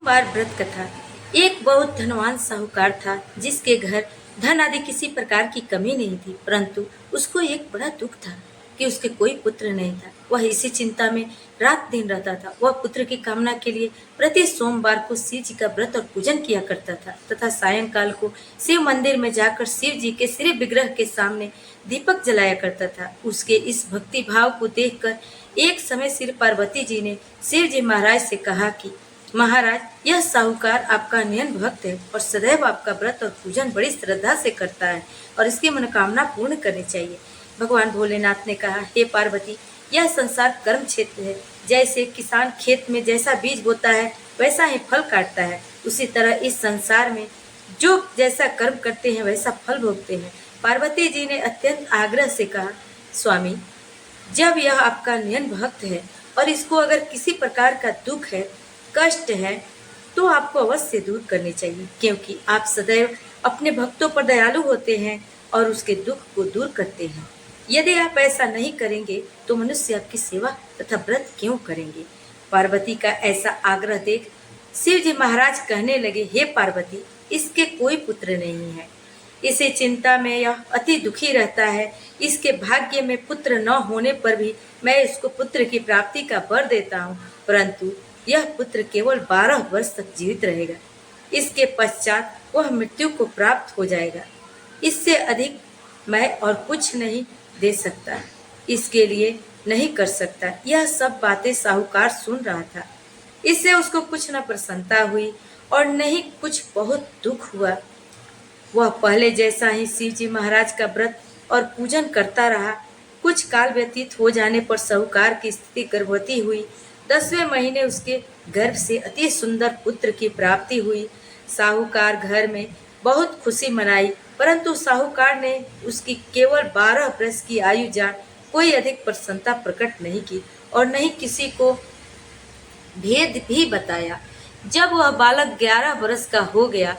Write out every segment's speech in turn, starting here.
बार व्रत कथा। एक बहुत धनवान साहूकार था जिसके घर धन आदि किसी प्रकार की कमी नहीं थी, परंतु उसको एक बड़ा दुख था कि उसके कोई पुत्र नहीं था। वह इसी चिंता में रात दिन रहता था। वह पुत्र की कामना के लिए प्रति सोमवार को शिव जी का व्रत और पूजन किया करता था तथा सायंकाल को शिव मंदिर में जाकर शिव जी के श्री विग्रह के सामने दीपक जलाया करता था। उसके इस भक्ति भाव को देखकर एक समय श्री पार्वती जी ने शिव जी महाराज से कहा कि महाराज, यह साहूकार आपका नियन भक्त है और सदैव आपका व्रत और पूजन बड़ी श्रद्धा से करता है और इसकी मनोकामना पूर्ण करनी चाहिए। भगवान भोलेनाथ ने कहा, हे पार्वती, यह संसार कर्म क्षेत्र है। जैसे किसान खेत में जैसा बीज बोता है वैसा ही फल काटता है, उसी तरह इस संसार में जो जैसा कर्म करते हैं वैसा फल भोगते हैं। पार्वती जी ने अत्यंत आग्रह से कहा, स्वामी, जब यह आपका नियन भक्त है और इसको अगर किसी प्रकार का दुख है, कष्ट है, तो आपको अवश्य दूर करनी चाहिए, क्योंकि आप सदैव अपने भक्तों पर दयालु होते हैं और उसके दुख को दूर करते हैं। यदि आप ऐसा नहीं करेंगे तो मनुष्य आपकी सेवा तथा व्रत क्यों करेंगे। पार्वती का ऐसा आग्रह देख शिव जी महाराज कहने लगे, हे पार्वती, इसके कोई पुत्र नहीं है। इसी चिंता में यह अति दुखी रहता है। इसके भाग्य में पुत्र न होने पर भी मैं इसको पुत्र की प्राप्ति का वर देता हूँ, परंतु यह पुत्र केवल 12 वर्ष तक जीवित रहेगा। इसके पश्चात वह मृत्यु को प्राप्त हो जाएगा। इससे अधिक मैं और कुछ नहीं दे सकता, इसके लिए नहीं कर सकता। यह सब बातें साहूकार सुन रहा था। इससे उसको कुछ न प्रसन्नता हुई और न ही कुछ बहुत दुख हुआ। वह पहले जैसा ही शिव जी महाराज का व्रत और पूजन करता रहा। कुछ काल व्यतीत हो जाने पर साहूकार की स्थिति गर्भवती हुई। 10वें महीने उसके गर्भ से अति सुंदर पुत्र की प्राप्ति हुई। साहूकार घर में बहुत खुशी मनाई, परंतु साहूकार ने उसकी केवल 12 वर्ष की आयु जान कोई अधिक प्रसन्नता प्रकट नहीं की और न ही किसी को भेद भी बताया। जब वह बालक 11 वर्ष का हो गया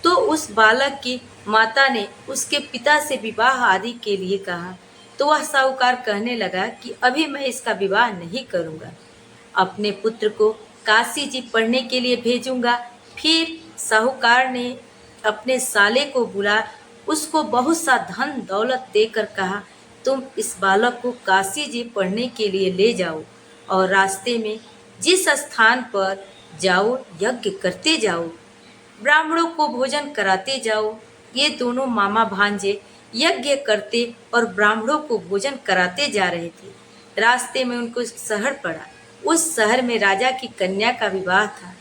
तो उस बालक की माता ने उसके पिता से विवाह आदि के लिए कहा, तो वह साहूकार कहने लगा कि अभी मैं इसका विवाह नहीं करूँगा, अपने पुत्र को काशी जी पढ़ने के लिए भेजूंगा। फिर साहूकार ने अपने साले को बुला उसको बहुत सा धन दौलत देकर कहा, तुम इस बालक को काशी जी पढ़ने के लिए ले जाओ और रास्ते में जिस स्थान पर जाओ यज्ञ करते जाओ, ब्राह्मणों को भोजन कराते जाओ। ये दोनों मामा भांजे यज्ञ करते और ब्राह्मणों को भोजन कराते जा रहे थे। रास्ते में उनको शहर पड़ा। उस शहर में राजा की कन्या का विवाह था।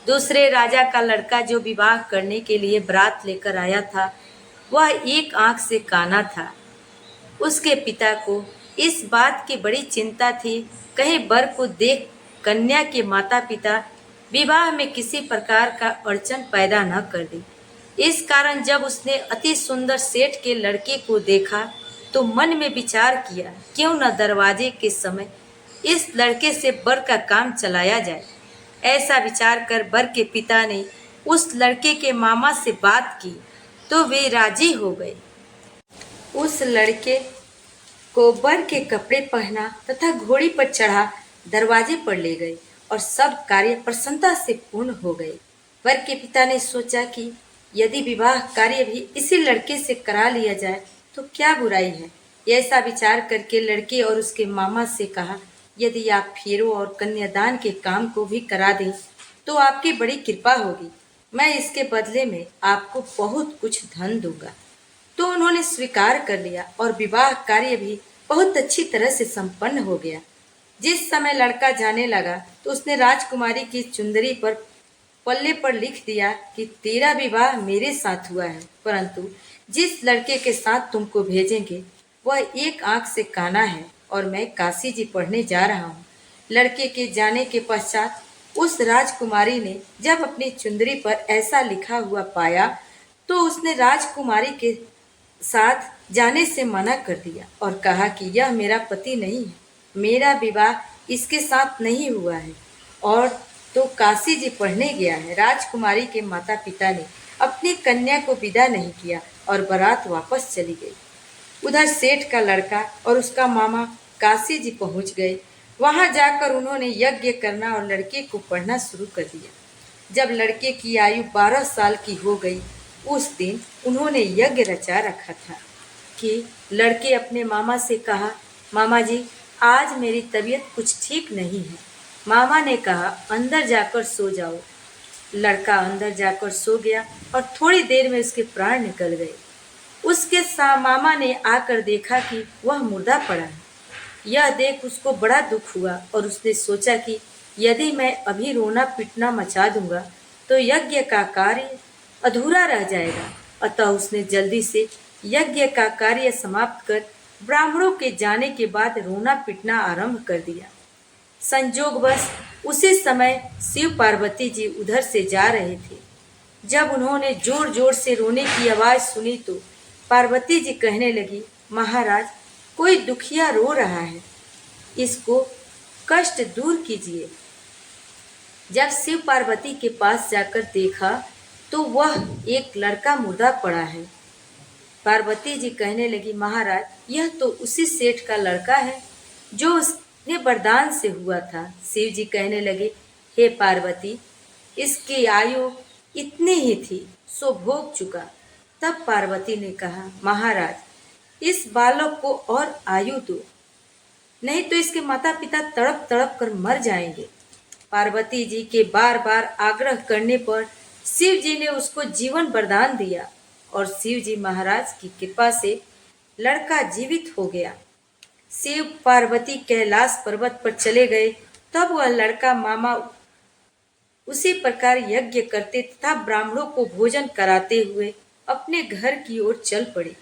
दूसरे राजा का लड़का जो विवाह करने के लिए बारात लेकर आया था, वह एक आंख से काना था। उसके पिता को इस बात की बड़ी चिंता थी, कहीं वर को देख कन्या के माता पिता विवाह में किसी प्रकार का अड़चन पैदा न कर दे। इस कारण जब उसने अति सुंदर सेठ के लड़के को देखा तो मन में विचार किया, क्यों न दरवाजे के समय इस लड़के से वर का काम चलाया जाए। ऐसा विचार कर वर के पिता ने उस लड़के के मामा से बात की तो वे राजी हो गए। उस लड़के को वर के कपड़े पहना तथा घोड़ी पर चढ़ा दरवाजे पर ले गए और सब कार्य प्रसन्नता से पूर्ण हो गए। वर के पिता ने सोचा कि यदि विवाह कार्य भी इसी लड़के से करा लिया जाए तो क्या बुराई है। ऐसा विचार करके लड़के और उसके मामा से कहा, यदि आप फेरों और कन्यादान के काम को भी करा दें तो आपकी बड़ी कृपा होगी। मैं इसके बदले में आपको बहुत कुछ धन दूंगा। तो उन्होंने स्वीकार कर लिया और विवाह कार्य भी बहुत अच्छी तरह से संपन्न हो गया। जिस समय लड़का जाने लगा तो उसने राजकुमारी की चुंदरी पर पल्ले पर लिख दिया कि तेरा विवाह मेरे साथ हुआ है, परंतु जिस लड़के के साथ तुमको भेजेंगे वह एक आंख से काना है और मैं काशी जी पढ़ने जा रहा हूँ। लड़के के जाने के पश्चात उस राजकुमारी ने जब अपनी चुंदरी पर ऐसा लिखा हुआ पाया तो उसने राजकुमारी के साथ जाने से मना कर दिया और कहा कि यह मेरा पति नहीं है, मेरा विवाह इसके साथ नहीं हुआ है और तो काशी जी पढ़ने गया है। राजकुमारी के माता पिता ने अपनी कन्या को विदा नहीं किया और बारात वापस चली गई। उधर सेठ का लड़का और उसका मामा काशी जी पहुंच गए। वहां जाकर उन्होंने यज्ञ करना और लड़के को पढ़ना शुरू कर दिया। जब लड़के की आयु 12 साल की हो गई, उस दिन उन्होंने यज्ञ रचा रखा था कि लड़के अपने मामा से कहा, मामा जी, आज मेरी तबीयत कुछ ठीक नहीं है। मामा ने कहा, अंदर जाकर सो जाओ। लड़का अंदर जाकर सो गया और थोड़ी देर में उसके प्राण निकल गए। उसके मामा ने आकर देखा कि वह मुर्दा पड़ा है। यह देख उसको बड़ा दुख हुआ और उसने सोचा कि यदि मैं अभी रोना पीटना मचा दूंगा तो यज्ञ का कार्य अधूरा रह जाएगा। अतः उसने जल्दी से यज्ञ का कार्य समाप्त कर ब्राह्मणों के जाने के बाद रोना पीटना आरंभ कर दिया। संजोगवश उसी समय शिव पार्वती जी उधर से जा रहे थे। जब उन्होंने जोर जोर से रोने की आवाज सुनी तो पार्वती जी कहने लगी, महाराज, कोई दुखिया रो रहा है, इसको कष्ट दूर कीजिए। जब शिव पार्वती के पास जाकर देखा तो वह एक लड़का मुर्दा पड़ा है। पार्वती जी कहने लगी, महाराज, यह तो उसी सेठ का लड़का है जो उसने वरदान से हुआ था। शिव जी कहने लगे, हे पार्वती, इसकी आयु इतनी ही थी, सो भोग चुका। तब पार्वती ने कहा, महाराज, इस बालक को और आयु दो, नहीं तो इसके माता पिता तड़प तड़प कर मर जाएंगे। पार्वती जी के बार बार आग्रह करने पर शिव जी ने उसको जीवन वरदान दिया और शिव जी महाराज की कृपा से लड़का जीवित हो गया। शिव पार्वती कैलाश पर्वत पर चले गए। तब वह लड़का मामा उसी प्रकार यज्ञ करते तथा ब्राह्मणों को भोजन कराते हुए अपने घर की ओर चल पड़े।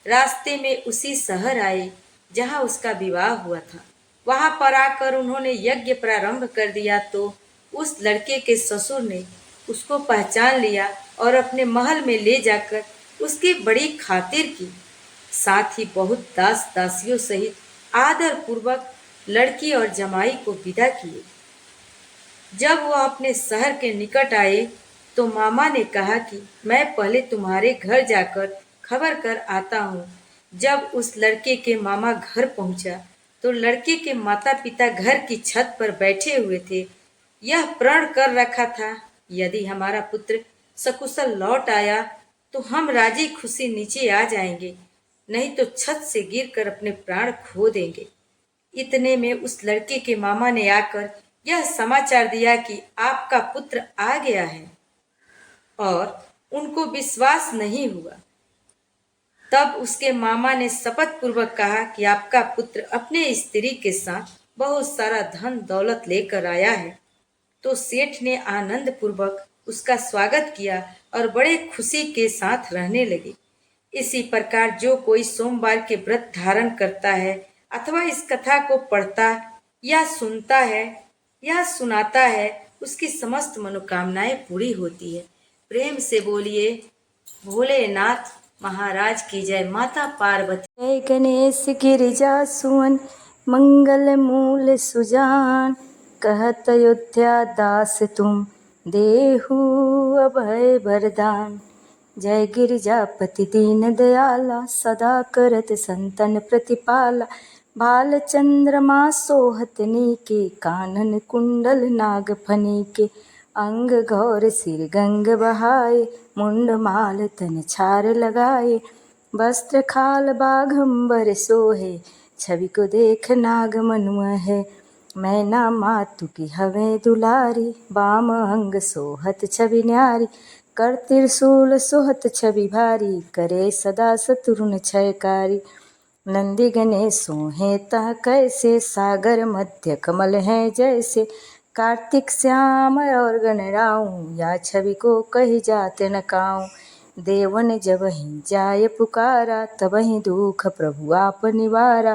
रास्ते में उसी शहर आए जहां उसका विवाह हुआ था। वहां पर आकर उन्होंने यज्ञ प्रारंभ कर दिया तो उस लड़के के ससुर ने उसको पहचान लिया और अपने महल में ले जाकर उसकी बड़ी खातिर की। साथ ही बहुत दास दासियों सहित आदर पूर्वक लड़की और जमाई को विदा किए। जब वह अपने शहर के निकट आए तो मामा ने कहा कि मैं पहले तुम्हारे घर जाकर खबर कर आता हूँ। जब उस लड़के के मामा घर पहुंचा तो लड़के के माता पिता घर की छत पर बैठे हुए थे। यह प्रण कर रखा था, यदि हमारा पुत्र सकुशल लौट आया तो हम राजी खुशी नीचे आ जाएंगे, नहीं तो छत से गिरकर अपने प्राण खो देंगे। इतने में उस लड़के के मामा ने आकर यह समाचार दिया कि आपका पुत्र आ गया है और उनको विश्वास नहीं हुआ। तब उसके मामा ने शपथ पूर्वक कहा कि आपका पुत्र अपने स्त्री के साथ बहुत सारा धन दौलत लेकर आया है। तो सेठ ने आनंद पूर्वक उसका स्वागत किया और बड़े खुशी के साथ रहने लगे। इसी प्रकार जो कोई सोमवार के व्रत धारण करता है अथवा इस कथा को पढ़ता या सुनता है या सुनाता है, उसकी समस्त मनोकामनाएं पूरी होती है। प्रेम से बोलिए भोलेनाथ महाराज की जय। माता पार्वती। जय गणेश गिरिजा सुवन मंगल मूल सुजान, कहत अयोध्या दास तुम देहु अभय वरदान। जय गिरिजापति दीन दयाला, सदा करत संतन प्रतिपाला। भाल चंद्रमा सोहत नीके, कानन कुंडल नाग फनीके। अंग गौर सिर गंग बहाए, मुंड माल तन छार लगाए। वस्त्र खाल बाघंबर सोहे, छवि को देख नाग मनुआ है। मैना मातु की हवे दुलारी, बाम अंग सोहत छवि न्यारी। कर त्रिशूल सोहत छवि भारी, करे सदा शत्रुन क्षयकारी। नंदी गणेश सोहे तह कैसे, सागर मध्य कमल है जैसे। कार्तिक श्याम और गणराऊं, या छवि को कही जाते न काऊं। देवन जबहि जाय पुकारा, तबहि दुख प्रभु आप निवारा।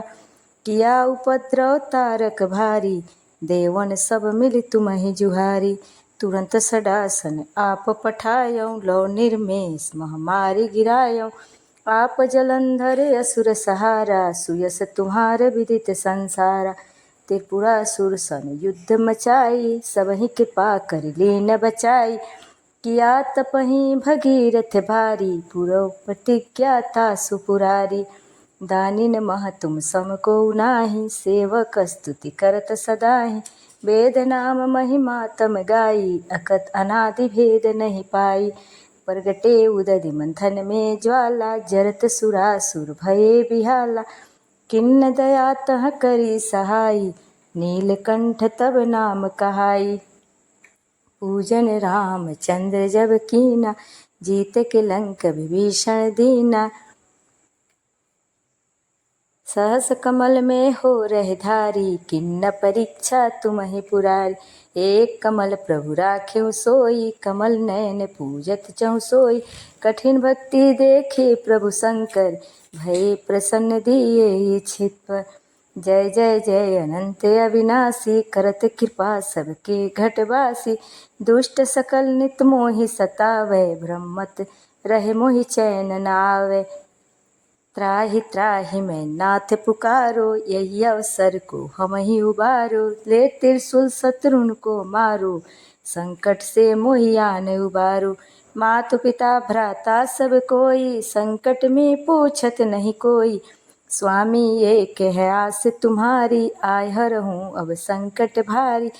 किया उपद्रव तारक भारी, देवन सब मिल तुम्हि जुहारी। तुरंत सडासन आप पठायऊं, लौ निर्मेष महामारी गिरायऊं। आप जलंधर असुर सहारा, सुयस तुम्हार विदित संसारा। त्रिपुरासुर सन युद्ध मचाई, सबहि कृपा कर लीन बचाई। किया तपहि भगीरथ भारी, पुरौ प्रतिज्ञा तासु पुरारी। दानिन मह तुम सम को नाही, सेवक स्तुति करत सदाहि। वेद नाम महिमा तम गाई, अकथ अनादि भेद नहीं पाई। प्रगटे उदधि मंथन में ज्वाला, जरत सुरासुर भये बिहाला। किन्न दया तह करी सहाई, नीलकंठ तब नाम कहाई। पूजन रामचंद्र जब कीना, जीत के लंक विभीषण दीना। सहस कमल में हो रह धारी, किन्न परीक्षा तुम्हें पुरारी। एक कमल प्रभु राख्यो सोई, कमल नयन पूजत चहु सोई। कठिन भक्ति देखे प्रभु शंकर, भये प्रसन्न दिए छित पर। जय जय जय अनंत अविनाशी, करत कृपा सबके घटवासी। दुष्ट सकल नित मोहि सतावै, भ्रमत रहे मोहि चैन न आवे। त्राहि त्राहि मैं नाथ पुकारो, यही अवसर को हम ही उबारो। ले त्रिशूल शत्रुन को मारो, संकट से मोहियान उबारो। मातु पिता भ्राता सब कोई, संकट में पूछत नहीं कोई। स्वामी एक है आस तुम्हारी, आय हरहूँ अब संकट भारी।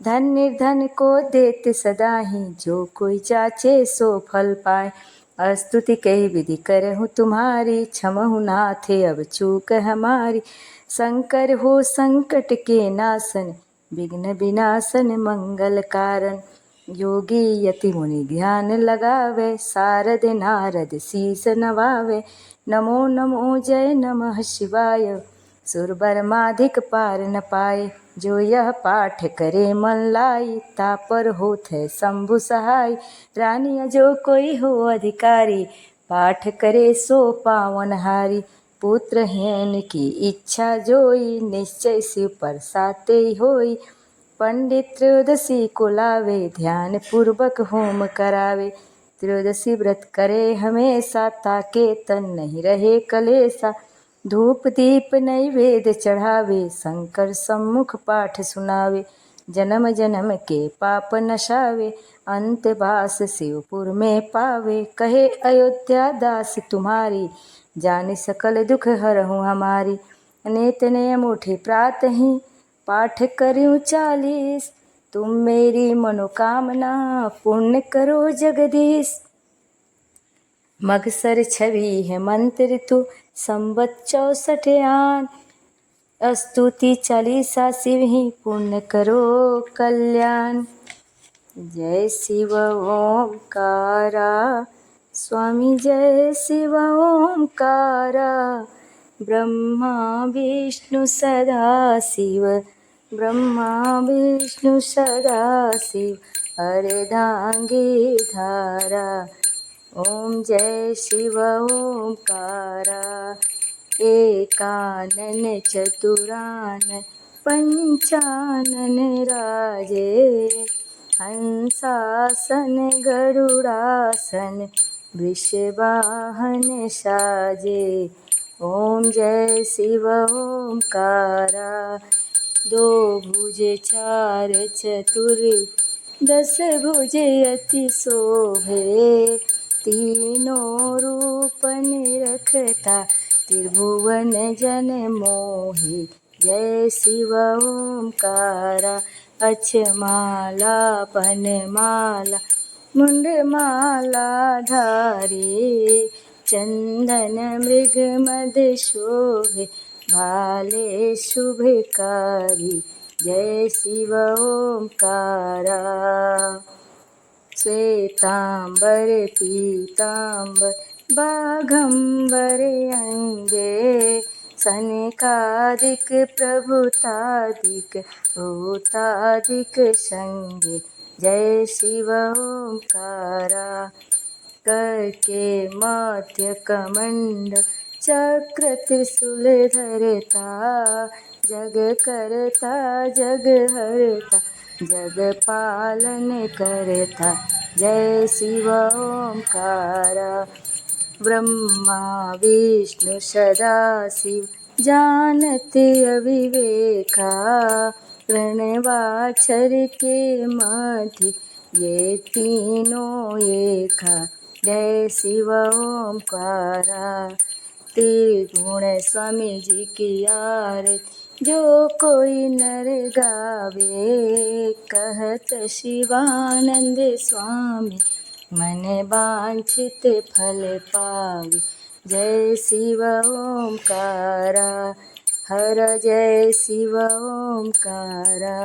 धन निर्धन को देते सदाही, जो कोई चाचे सो फल पाए। स्तुति कही विधि करहूँ तुम्हारी, क्षमहु नाथ अब चूक हमारी। शंकर हो संकट के नाशन, विघ्न विनाशन मंगल कारण। योगी यति मुनि ध्यान लगावे, सारद नारद शीस नवावे। नमो नमो जय नमः शिवाय, सुर बरमाधिक पार न पाए। जो यह पाठ करे मन लाई, तापर होत है शंभु सहाय। रानिया जो कोई हो अधिकारी, पाठ करे सो पावन हारी। पुत्रहीन की इच्छा जोई, निश्चय शिव परसाते होई। पंडित त्रयोदशी को लावे, ध्यान पूर्वक होम करावे। त्रयोदशी व्रत करे हमेशा, ताके तन नहीं रहे कलेसा। धूप दीप नैवेद्य चढ़ावे, शंकर सम्मुख पाठ सुनावे। जन्म जन्म के पाप नशावे, अंत बास शिवपुर में पावे। कहे अयोध्या दास तुम्हारी, जानि सकल दुख हरहूँ हमारी। नेत नेम उठे प्रात ही, पाठ करूँ 40। तुम मेरी मनोकामना पूर्ण करो जगदीश। मगसर छवि है मंत्र तू, संवत 64 आन। स्तुति चालीसा शिव ही, पूर्ण करो कल्याण। जय शिव ओमकारा, स्वामी जय शिव ओमकारा। ब्रह्मा विष्णु सदा शिव, ब्रह्मा विष्णु सदा शिव। अर्धांगी धारा, ओम जय शिव ओमकारा। एकानन चतुरानन पंचानन राजे। हंसासन गरुड़ासन, वृषवाहन साजे। ओम जय शिव ओमकारा। दो भुज चार चतुर, 10 भुज अति शोभे। तीनों रूप निरखता, त्रिभुवन जन मोहे। जय शिव ओमकारा। अक्षमाला पनमाला, मुंडमाला धारे। चंदन मृग मद शोभे, भाले शुभकारी। जय शिव ओमकारा। श्वेतांबर पीतांबर, बाघंबर अंगे। सनकादिक प्रभुतादिक, भूतादिक संगे। जय शिव ओमकारा। करके मध्य कमंड, चक्र त्रिशूल धरता। जग करता जग हरता, जग पालन करता। जय शिव ओमकारा। ब्रह्मा विष्णु सदा शिव, जानत अविवेका। प्रणवाक्षर के मध्य, ये तीनों एका। जय शिव ओमकारा। त्रिगुण स्वामी जी की आरती, जो कोई नर गावे कहत शिवानंद स्वामी मन वांछित फल पावे। जय शिव ओंकारा हर जय शिव ओंकारा।